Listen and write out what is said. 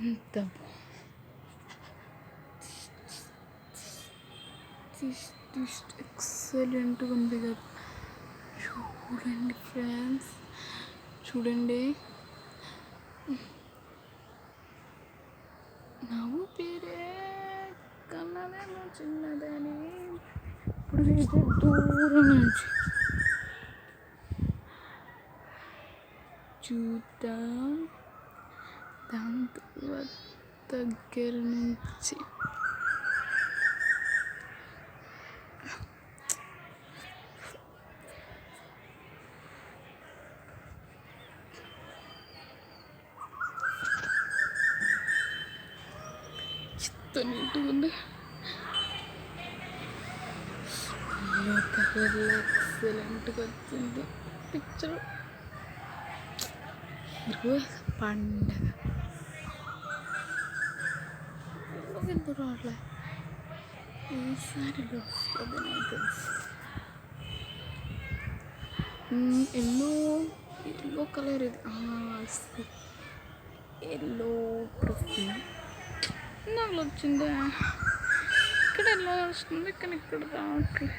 ఎంత ఎక్సలెంట్గా ఉంది కదా. చూడండి ఫ్రెండ్స్, చూడండి. నవ్వు పేరే కన్నడేమో చిన్నదని ఇప్పుడు దూరం నుంచి చూద్దాం, దాని తర్వాత దగ్గర నుంచి నీట్గా ఉంది. ఎల్లో కలర్లో ఎక్సలెంట్గా వచ్చింది పిక్చర్. ఈరోజు పండగ ఎందుకు రావట్లే, ఈసారి వస్తుంది నాకు తెలుసు. ఎల్లో కలర్ ఇది. ఎల్లో ప్రొఫైల్ నాకు వచ్చిందా? ఇక్కడ ఎలా వస్తుంది, కానీ ఇక్కడ రావట్లేదు.